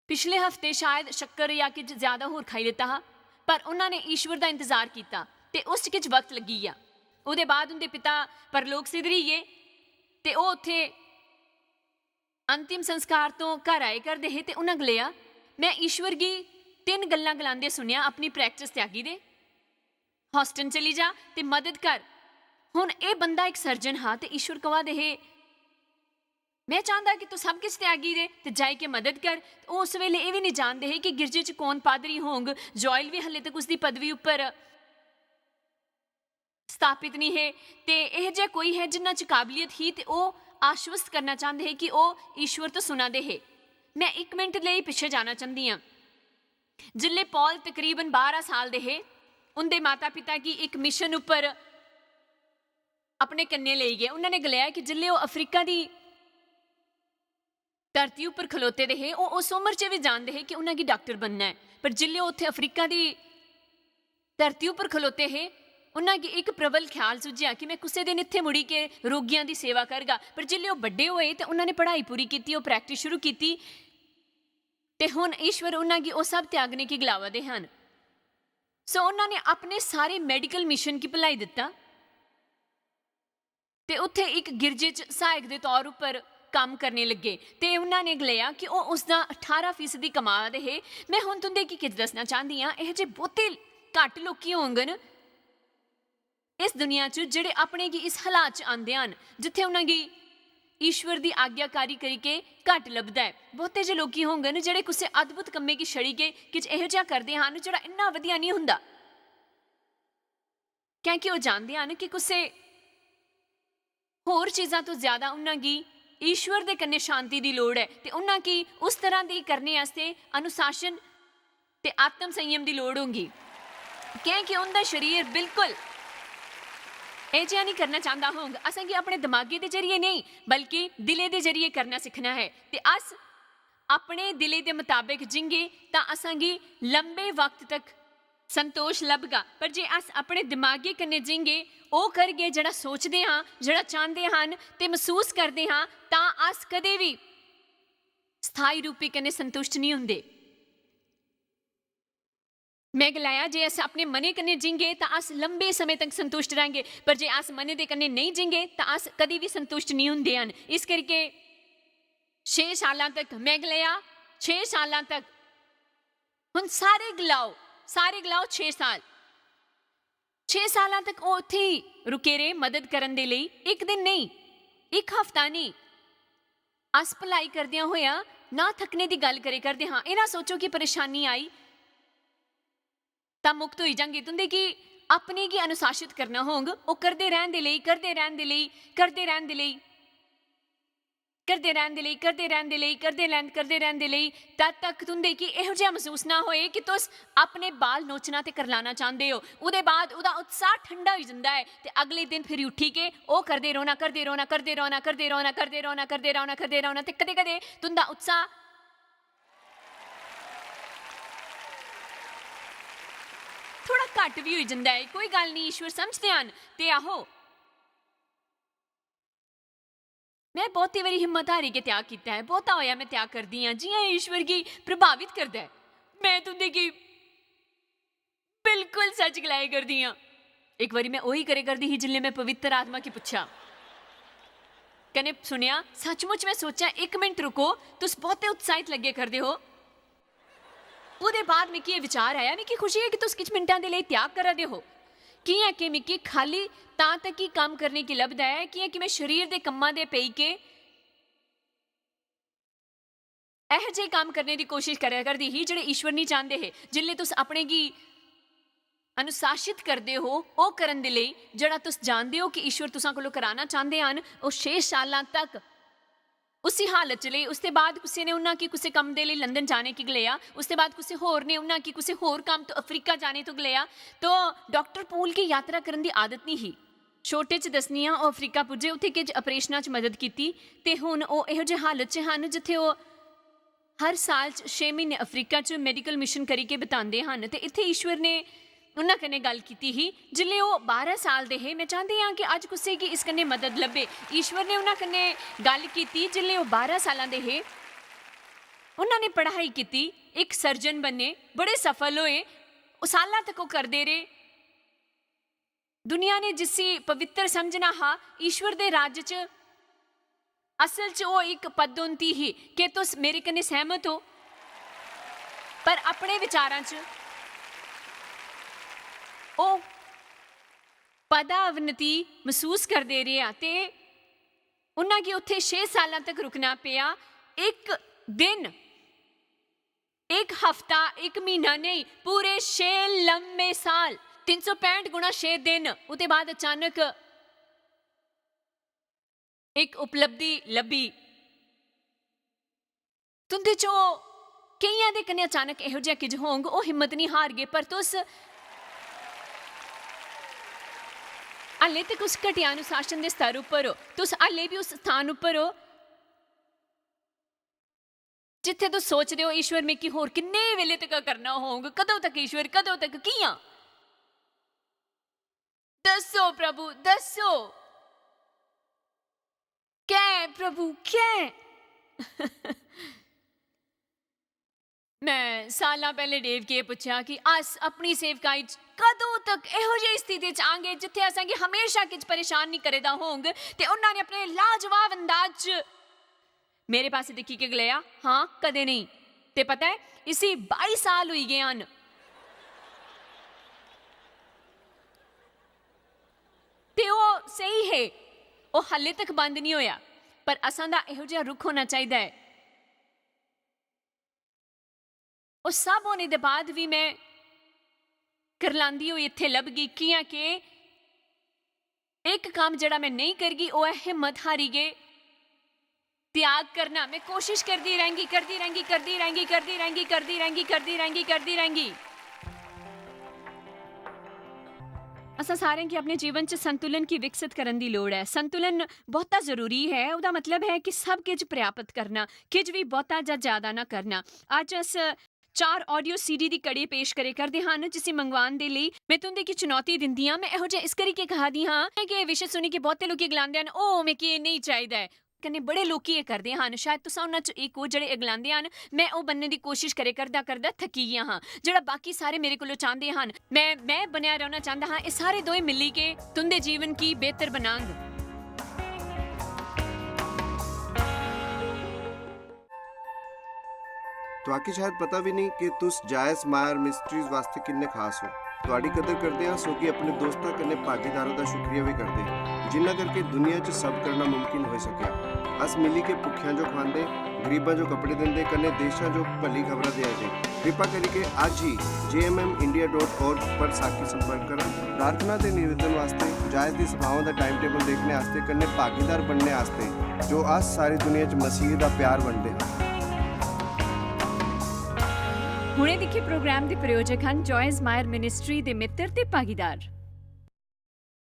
ਪਿਛਲੇ ਹਫਤੇ ਸ਼ਾਇਦ ਸ਼ੱਕਰ ਜਾਂ ਕੁਝ ਜ਼ਿਆਦਾ ਹੋਰ ਖਾਈ ਲਿੱਤਾ ਹਾਂ, ਪਰ ਉਹਨਾਂ ਨੇ ਈਸ਼ਵਰ ਦਾ ਇੰਤਜ਼ਾਰ ਕੀਤਾ ਤੇ ਉਸ 'ਚ ਕੁਝ ਵਕਤ ਲੱਗੀ ਆ। ਉਹਦੇ ਬਾਅਦ ਉਹਦੇ ਪਿਤਾ ਪਰਲੋਕ ਸਿਧਰੀ ਗਏ ਤੇ ਉਹ ਉੱਥੇ ਅੰਤਿਮ ਸੰਸਕਾਰ ਤੋਂ ਘਰ ਆਏ ਕਰਦੇ ਹੈ ਤੇ ਉਹਨਾਂ ਗਲਿਆ ਮੈਂ ਈਸ਼ਵਰ ਦੀ 3 ਗੱਲਾਂ ਗਲਾਉਂਦੇ ਸੁਣਿਆ ਆਪਣੀ ਪ੍ਰੈਕਟਿਸ ਤਿਆਗੀ ਦੇ। ਹੌਸਟਨ ਚਲੀ ਜਾ ਤੇ ਮਦਦ ਕਰ। ਹੁਣ ਇਹ ਬੰਦਾ ਇੱਕ ਸਰਜਨ ਹਾਂ ਤੇ ਈਸ਼ਵਰ ਕਵਾ ਦੇ मैं चाहता कि तू सब किस त्यागी दे ते जाए के मदद कर। उस वेले ये भी नहीं जानते है कि गिरजे च कौन पादरी होंग। जॉयल भी हले तक उसकी पदवी उपर स्थापित नहीं है ते यह जिहा कोई है जिन्हां च काबलियत ही ते वह आश्वस्त करना चाहते हैं कि वह ईश्वर तो सुना दे है। मैं 1 मिनट लिए पिछे जाना चाहती हाँ। जिले पॉल तकरीबन 12 साल दे है उनके माता पिता की एक मिशन उपर अपने कन्ने ले गए। उन्होंने गलाया कि जिले वो अफ्रीका की धरती उपर खलोते दे है वो उस उम्र च भी जानते हैं कि उन्हें डॉक्टर बनना है, पर जिले उत्थे अफ्रीका की धरती उपर खलोते है उन्हें एक प्रबल ख्याल सुझिया कि मैं किसी दिन इत्थे मुड़ी के रोगियों की सेवा करगा। पर जिले वो बड़े होए तो उन्होंने पढ़ाई पूरी की, प्रैक्टिस शुरू की ते हुण ईश्वर उन्हें वो सब त्यागने की गलावा दे हैं। ਸੋ ਉਹਨਾਂ ਨੇ ਆਪਣੇ ਸਾਰੇ ਮੈਡੀਕਲ ਮਿਸ਼ਨ ਕੀ ਭੁਲਾਈ ਦਿੱਤਾ ਤੇ ਉੱਥੇ ਇੱਕ ਗਿਰਜੇ 'ਚ ਸਹਾਇਕ ਦੇ ਤੌਰ ਉੱਪਰ ਕੰਮ ਕਰਨੇ ਲੱਗੇ ਤੇ ਉਹਨਾਂ ਨੇ ਲਿਆ ਕਿ ਉਹ ਉਸਦਾ 18% ਕਮਾ ਰਹੇ। ਮੈਂ ਹੁਣ ਤੁੰਦੇ ਕੀ ਦੱਸਣਾ ਚਾਹੁੰਦੀ ਹਾਂ, ਇਹ ਜੇ ਬਹੁਤੇ ਘੱਟ ਲੋਕੀ ਹੋਣਗੇ ਇਸ ਦੁਨੀਆ 'ਚ ਜਿਹੜੇ ਆਪਣੇ ਕੀ ਇਸ ਹਾਲਾਤ 'ਚ ਆਉਂਦੇ ਹਨ ਜਿੱਥੇ ਉਹਨਾਂ ਦੀ ਈਸ਼ਵਰ ਦੀ ਆਗਿਆਕਾਰੀ ਕਰਕੇ ਘੱਟ ਲੱਭਦਾ ਹੈ। ਬਹੁਤੇ ਜਿਹੇ ਲੋਕੀ ਹੋਣਗੇ ਜਿਹੜੇ ਕਿਸੇ ਅਦਭੁਤ ਕੰਮੇ ਕੀ ਛੜੀ ਕੇ ਕੁਝ ਇਹੋ ਜਿਹਾ ਕਰਦੇ ਹਨ ਜਿਹੜਾ ਇੰਨਾ ਵਧੀਆ ਨਹੀਂ ਹੁੰਦਾ, ਕਿਉਂਕਿ ਉਹ ਜਾਣਦੇ ਹਨ ਕਿ ਕਿਸੇ ਹੋਰ ਚੀਜ਼ਾਂ ਤੋਂ ਜ਼ਿਆਦਾ ਉਹਨਾਂ ਦੀ ਈਸ਼ਵਰ ਦੇ ਕੰਨੇ ਸ਼ਾਂਤੀ ਦੀ ਲੋੜ ਹੈ ਤੇ ਉਹਨਾਂ ਕੀ ਉਸ ਤਰ੍ਹਾਂ ਦੀ ਕਰਨੇ ਵਾਸਤੇ ਅਨੁਸ਼ਾਸਨ ਤੇ ਆਤਮ ਸੰਯਮ ਦੀ ਲੋੜ ਹੋਗੀ, ਕਿਉਂਕਿ ਉਹਦਾ ਸਰੀਰ ਬਿਲਕੁਲ ਇਹ ਜਿਹਾ ਨਹੀਂ ਕਰਨਾ ਚਾਹੁੰਦਾ ਹੋਊਗਾ। ਅਸਾਂ ਕੀ ਆਪਣੇ ਦਿਮਾਗੀ ਦੇ ਜ਼ਰੀਏ ਨਹੀਂ ਬਲਕਿ ਦਿਲੇ ਦੇ ਜ਼ਰੀਏ ਕਰਨਾ ਸਿੱਖਣਾ ਹੈ ਤੇ ਅਸ ਆਪਣੇ ਦਿਲੇ ਦੇ ਮੁਤਾਬਿਕ ਜਿੰਗੇ ਤਾਂ ਅਸਾਂ ਕੀ ਲੰਬੇ ਵਕਤ ਤੱਕ ਸੰਤੋਸ਼ ਲੱਭਗਾ। ਪਰ ਜੇ ਅਸ ਆਪਣੇ ਦਿਮਾਗੀ ਕੰਨੇ ਜਿੰਗੇ ਉਹ ਕਰਗੇ ਜਿਹੜਾ ਸੋਚਦੇ ਹਾਂ, ਜਿਹੜਾ ਚਾਹੁੰਦੇ ਹਨ ਤੇ ਮਹਿਸੂਸ ਕਰਦੇ ਹਾਂ, ਤਾਂ ਅਸ ਕਦੇ ਵੀ ਸਥਾਈ ਰੂਪੀ ਕੰਨੇ ਸੰਤੁਸ਼ਟ ਨਹੀਂ ਹੁੰਦੇ। ਮੈਂ ਗਲਾਇਆ ਜੇ ਅਸ ਆਪਣੇ ਮਨੇ ਕੰਨੇ ਜਿੰਗੇ ਤਾਂ ਅਸ ਲੰਬੇ ਸਮੇਂ ਤੱਕ ਸੰਤੁਸ਼ਟ ਰਹਾਂਗੇ, ਪਰ ਜੇ ਅਸ ਮਨੇ ਦੇ ਕੰਨੇ ਨਹੀਂ ਜਿੰਗੇ ਤਾਂ ਅਸ ਕਦੀ ਵੀ ਸੰਤੁਸ਼ਟ ਨਹੀਂ ਹੁੰਦੇ ਹਨ। ਇਸ ਕਰਕੇ 6 ਸਾਲਾਂ ਤੱਕ ਮੈਂ ਗਲਾਇਆ 6 ਸਾਲਾਂ ਤੱਕ ਹੁਣ ਸਾਰੇ ਗਲਾਓ 6 ਸਾਲ 6 ਸਾਲਾਂ ਤੱਕ ਉਹ ਉੱਥੇ ਹੀ ਰੁਕੇ ਰਹੇ ਮਦਦ ਕਰਨ ਦੇ ਲਈ। ਇੱਕ ਦਿਨ ਨਹੀਂ, ਇੱਕ ਹਫ਼ਤਾ ਨਹੀਂ, ਅਸ ਭਲਾਈ ਕਰਦਿਆਂ ਹੋਇਆ ਨਾ ਥੱਕਣੇ ਦੀ ਗੱਲ ਕਰੇ ਕਰਦੇ ਹਾਂ। ਇਹ ਨਾ ਸੋਚੋ ਕਿ ਪਰੇਸ਼ਾਨੀ ਆਈ ਤਾਂ ਮੁਕਤ ਹੋਈ ਜਾਂਗੇ ਤੁੰਦੇ ਕਿ ਆਪਣੇ ਕੀ ਅਨੁਸ਼ਾਸਿਤ ਕਰਨਾ ਹੋਊਗਾ ਉਹ ਕਰਦੇ ਰਹਿਣ ਦੇ ਲਈ ਕਰਦੇ ਰਹਿਣ ਦੇ ਲਈ ਕਰਦੇ ਰਹਿਣ ਦੇ ਲਈ ਕਰਦੇ ਰਹਿਣ ਦੇ ਲਈ ਕਰਦੇ ਰਹਿਣ ਦੇ ਲਈ ਕਰਦੇ ਰਹਿਣ ਦੇ ਲਈ ਤਦ ਤੱਕ ਤੁੰਦੇ ਕਿ ਇਹੋ ਜਿਹਾ ਮਹਿਸੂਸ ਨਾ ਹੋਏ ਕਿ ਤੁਸੀਂ ਆਪਣੇ ਬਾਲ ਨੋਚਣਾ ਤੇ ਕਰਲਾਣਾ ਚਾਹੁੰਦੇ ਹੋ। ਉਹਦੇ ਬਾਅਦ ਉਹਦਾ ਉਤਸ਼ਾਹ ਠੰਡਾ ਹੋ ਜਾਂਦਾ ਹੈ ਤੇ ਅਗਲੇ ਦਿਨ ਫਿਰ ਉੱਠੀ ਕੇ ਉਹ ਕਰਦੇ ਰੋਣਾ ਕਰਦੇ ਰੋਣਾ ਕਰਦੇ ਰੋਣਾ ਕਰਦੇ ਰੋਣਾ ਕਰਦੇ ਰੋਣਾ ਕਰਦੇ ਰੋਣਾ ਕਰਦੇ ਰੋਣਾ ਤੇ ਕਦੇ ਕਦੇ ਤੁੰਦਾ ਉਤਸ਼ਾਹ ਥੋੜਾ ਘੱਟ ਵੀ ਹੋ ਜਾਂਦਾ ਹੈ। ਕੋਈ ਗੱਲ ਨਹੀਂ, ਈਸ਼ਵਰ ਸਮਝਦੇ ਹਨ ਤੇ ਆਹੋ ਮੈਂ ਬਹੁਤੀ ਵਾਰੀ ਹਿੰਮਤ ਹਾਰੀ ਕੇ ਤਿਆਗ ਕੀਤਾ ਹੈ, ਬਹੁਤਾ ਹੋਇਆ ਮੈਂ ਤਿਆਗ ਕਰਦੀ ਹਾਂ ਜਿਵੇਂ ਈਸ਼ਵਰ ਕੀ ਪ੍ਰਭਾਵਿਤ ਕਰਦਾ ਹੈ। ਮੈਂ ਤੁੰਦੇ ਕੀ ਬਿਲਕੁਲ ਸੱਚ ਗਲਾਏ ਕਰਦੀ ਹਾਂ। ਇੱਕ ਵਾਰੀ ਮੈਂ ਉਹੀ ਕਰੇ ਕਰਦੀ ਸੀ ਜਿਲੇ ਮੈਂ ਪਵਿੱਤਰ ਆਤਮਾ ਕੀ ਪੁੱਛਾ ਕਨੇ ਸੁਣਿਆ ਸੱਚਮੁੱਚ ਮੈਂ ਸੋਚਿਆ 1 ਮਿੰਟ ਰੁਕੋ ਤੁਸੀਂ ਬਹੁਤੇ ਉਤਸ਼ਾਹਿਤ ਲੱਗੇ ਕਰਦੇ ਹੋ। ਉਹਦੇ ਬਾਅਦ ਮਿੱਕੀ ਇਹ ਵਿਚਾਰ ਆਇਆ ਮਿੱਕੀ ਖੁਸ਼ੀ ਹੈ ਕਿ ਤੁਸੀਂ ਕੁਝ ਮਿੰਟਾਂ ਦੇ ਲਈ ਤਿਆਗ ਕਰਦੇ ਹੋ ਕੀ ਹੈ ਕਿ ਮਿੱਕੀ ਖਾਲੀ ਤਾਂ ਤੱਕ ਹੀ ਕੰਮ ਕਰਨੇ ਕੀ ਲੱਭਦਾ ਹੈ ਕਿ ਮੈਂ ਸਰੀਰ ਦੇ ਕੰਮਾਂ ਦੇ ਪਈ ਕੇ ਇਹੋ ਜਿਹੇ ਕੰਮ ਕਰਨੇ ਦੀ ਕੋਸ਼ਿਸ਼ ਕਰਿਆ ਕਰਦੀ ਹੀ ਜਿਹੜੇ ਈਸ਼ਵਰ ਨਹੀਂ ਚਾਹੁੰਦੇ ਹੈ। ਜਿਲੇ ਤੁਸੀਂ ਆਪਣੇ ਕੀ ਅਨੁਸ਼ਾਸਿਤ ਕਰਦੇ ਹੋ ਉਹ ਕਰਨ ਦੇ ਲਈ ਜਿਹੜਾ ਤੁਸੀਂ ਜਾਣਦੇ ਹੋ ਕਿ ਈਸ਼ਵਰ ਤੁਸਾਂ ਕੋਲੋਂ ਕਰਾਉਣਾ ਚਾਹੁੰਦੇ ਹਨ ਉਹ 6 ਸਾਲਾਂ ਤੱਕ ਉਸੇ ਹਾਲਤ 'ਚ ਲਈ। ਉਸ ਤੋਂ ਬਾਅਦ ਕਿਸੇ ਨੇ ਉਹਨਾਂ ਕੀ ਕਿਸੇ ਕੰਮ ਦੇ ਲਈ ਲੰਡਨ ਜਾਣੇ ਕੀ ਗਲਿਆ, ਉਸ ਤੋਂ ਬਾਅਦ ਕਿਸੇ ਹੋਰ ਨੇ ਉਹਨਾਂ ਕੀ ਕਿਸੇ ਹੋਰ ਕੰਮ ਤੋਂ ਅਫਰੀਕਾ ਜਾਣੇ ਤੋਂ ਗਲਿਆ। ਤਾਂ ਡਾਕਟਰ ਪੂਲ ਕੀ ਯਾਤਰਾ ਕਰਨ ਦੀ ਆਦਤ ਨਹੀਂ ਹੀ। ਛੋਟੇ 'ਚ ਦੱਸਨੀਆਂ ਉਹ ਅਫਰੀਕਾ ਪੁੱਜੇ, ਉੱਥੇ ਕੁਝ ਆਪਰੇਸ਼ਨਾਂ 'ਚ ਮਦਦ ਕੀਤੀ ਤੇ ਹੁਣ ਉਹ ਇਹੋ ਜਿਹੇ ਹਾਲਤ 'ਚ ਹਨ ਜਿੱਥੇ ਉਹ ਹਰ ਸਾਲ 'ਚ 6 ਮਹੀਨੇ ਅਫਰੀਕਾ 'ਚ ਮੈਡੀਕਲ ਮਿਸ਼ਨ ਕਰੀ ਕੇ ਬਿਤਾਉਂਦੇ ਹਨ। ਤੇ ਇੱਥੇ ਈਸ਼ਵਰ ਨੇ ਉਹਨਾਂ ਕਨੇ ਗੱਲ ਕੀਤੀ ਹੀ ਜਿਲੇ ਉਹ 12 ਸਾਲ ਦੇ ਹੈ। ਮੈਂ ਚਾਹੁੰਦੀ ਹਾਂ ਕਿ ਅੱਜ ਕਿਸੇ ਕੀ ਇਸ ਕਨੇ ਮਦਦ ਲੱਭੇ। ਈਸ਼ਵਰ ਨੇ ਉਹਨਾਂ ਕਨੇ ਗੱਲ ਕੀਤੀ ਜਿਲੇ ਉਹ 12 ਸਾਲਾਂ ਦੇ ਹੈ। ਉਹਨਾਂ ਨੇ ਪੜ੍ਹਾਈ ਕੀਤੀ, ਇੱਕ ਸਰਜਨ ਬਣੇ, ਬੜੇ ਸਫਲ ਹੋਏ, ਉਹ ਸਾਲਾਂ ਤੱਕ ਉਹ ਕਰਦੇ ਰਹੇ। ਦੁਨੀਆ ਨੇ ਜਿਸੀ ਪਵਿੱਤਰ ਸਮਝਣਾ ਹਾਂ ਈਸ਼ਵਰ ਦੇ ਰਾਜ 'ਚ ਅਸਲ 'ਚ ਉਹ ਇੱਕ ਪਦੋਂਤੀ ਹੀ ਕਿ ਤੁਸੀਂ ਮੇਰੇ ਕਨੇ ਸਹਿਮਤ ਹੋ, ਪਰ ਆਪਣੇ ਵਿਚਾਰਾਂ 'ਚ ਉਹ ਪਦਾਵਨਤੀ ਮਹਿਸੂਸ ਕਰਦੇ ਰਿਹਾ ਤੇ ਉਹਨਾਂ ਕੀ ਉੱਥੇ 6 ਸਾਲਾਂ ਤੱਕ ਰੁਕਣਾ ਪਿਆ। ਇੱਕ ਦਿਨ, ਇੱਕ ਹਫ਼ਤਾ, ਇੱਕ ਮਹੀਨਾ ਨਹੀਂ, ਪੂਰੇ 6 ਲੰਮੇ ਸਾਲ, 365 ਗੁਣਾ 6 ਦਿਨ। ਉਹਦੇ ਬਾਅਦ ਅਚਾਨਕ ਇੱਕ ਉਪਲਬਧੀ ਲੱਭੀ ਤੁੰਦੇ ਚੋ ਕਈਆਂ ਦੇ ਕਨੇ ਅਚਾਨਕ ਇਹੋ ਜਿਹਾ ਕੁਝ ਹੋਂਗ ਉਹ ਹਿੰਮਤ ਨਹੀਂ ਹਾਰ ਗਏ। ਪਰ ਤੁਸ ਹਾਲੇ ਤੱਕ ਉਸ ਘਟੀਆ ਅਨੁਸ਼ਾਸਨ ਦੇ ਸਤਰ ਉੱਪਰ ਹੋ, ਤੁਸ ਹਾਲੇ ਵੀ ਉਸ ਸਥਾਨ ਉੱਪਰ ਹੋ ਜਿੱਥੇ ਤੁਸੀਂ ਸੋਚਦੇ ਹੋ ਈਸ਼ਵਰ ਮੈਂ ਕੀ ਹੋਰ ਕਿੰਨੇ ਵੇਲੇ ਤੱਕ ਕਰਨਾ ਹੋਊਗਾ, ਕਦੋਂ ਤੱਕ ਈਸ਼ਵਰ, ਕਦੋਂ ਤੱਕ ਕੀਆਂ ਦੱਸੋ ਪ੍ਰਭੂ ਦੱਸੋ ਕਿਆ ਪ੍ਰਭੂ ਕਿਆ ਮੈਂ ਸਾਲਾਂ ਪਹਿਲੇ ਡੇਵ ਕੇ ਪੁੱਛਿਆ ਕਿ ਅਸ ਆਪਣੀ ਸੇਵਕਾਈ 'ਚ ਕਦੋਂ ਤੱਕ ਇਹੋ ਜਿਹੀ ਸਥਿਤੀ 'ਚ ਆਂਗੇ ਜਿੱਥੇ ਅਸਾਂਗੇ ਹਮੇਸ਼ਾ ਕਿਛ ਪਰੇਸ਼ਾਨ ਨਹੀਂ ਕਰੇਦਾ ਹੋਂਗ, ਤੇ ਉਹਨਾਂ ਨੇ ਆਪਣੇ ਲਾਜਵਾਬ ਅੰਦਾਜ਼ 'ਚ ਮੇਰੇ ਪਾਸੇ ਦੇਖੀ ਕੇ ਗਲਿਆ, ਹਾਂ ਕਦੇ ਨਹੀਂ। ਤੇ ਪਤਾ ਹੈ ਇਸੀ 22 ਸਾਲ ਹੋਈ ਗਏ ਹਨ। ਤੇ ਉਹ ਸਹੀ ਹੈ, ਉਹ ਹਾਲੇ ਤੱਕ ਬੰਦ ਨਹੀਂ ਹੋਇਆ, ਪਰ ਅਸਾਂ ਦਾ ਇਹੋ ਜਿਹਾ ਰੁਖ ਹੋਣਾ ਚਾਹੀਦਾ ਹੈ। ਉਹ ਸਭ ਹੋने ਦੇ ਬਾਅਦ ਵੀ मैं करलांदी हुई इत्थे लभ गई कियां कि एक काम जड़ा मैं नहीं करगी वो है हिम्मत हारी गए, त्याग करना। मैं कोशिश करती रहेंगी करती रहेंगी करती रहेंगी करती रहेंगी करती रहेंगी करती रहेंगी करती रहेंगी। असा सारे की अपने जीवन च संतुलन की विकसित करने की लोड़ है। संतुलन बहुता जरूरी है। उसका मतलब है कि सब किज प्राप्त करना, किज भी बहुता या ज्यादा ना करना। अज अस 4 ऑडियो सीडी की कड़ी पेश करे करते हैं जिसे मंगवाने के लिए मैं तुंदे की चुनौती दिंदी हाँ। मैं इहो जिहा इस करके कहा दी हाँ कि विषय सुनी कि बहुते लोग अगलांदे हैं ओ मैं कि नहीं चाहिए कन्ने बड़े लोग ये करते हैं। शायद तुसां उन्हां चों एक हो जिहड़े अगलांदे हैं। मैं वो बनने की कोशिश करे करदा करदा थकी गई हाँ। जिहड़ा बाकी सारे मेरे कोलों चाहते हैं मैं बनया रहना चाहता हाँ। ये सारे दोए मिली के तुंदे जीवन की बेहतर बनांग। तुहाकी शायद पता भी नहीं कि तुस जायस मायर मिस्ट्रीज वास्ते किन्ने खास हो। तुहाडी कदर करते हैं सो कि अपने दोस्तों कन्ने भागीदारों का शुक्रिया भी करते हैं जिन्ना करके दुनिया च सब करना मुमकिन हो सकिया। अस मिली के भुखियां जो खांदे, गरीबां जो कपड़े देंदे, कन्ने देशां जो भली खबरां दे आए। कृपा करके आज ही jmmindia.org पर साखी संपर्क करा। प्रार्थना ते निवेदन वास्ते जायस दी सभावां दा टाइम टेबल देखने वास्ते कन्ने भागीदार बनने वास्ते जो अस सारी दुनिया च मसीह दा प्यार वंडदे हां। हुणे दिखे प्रोग्राम के प्रायोजक हैं जॉयस मायर मिनिस्ट्री के मित्र ते भागीदार।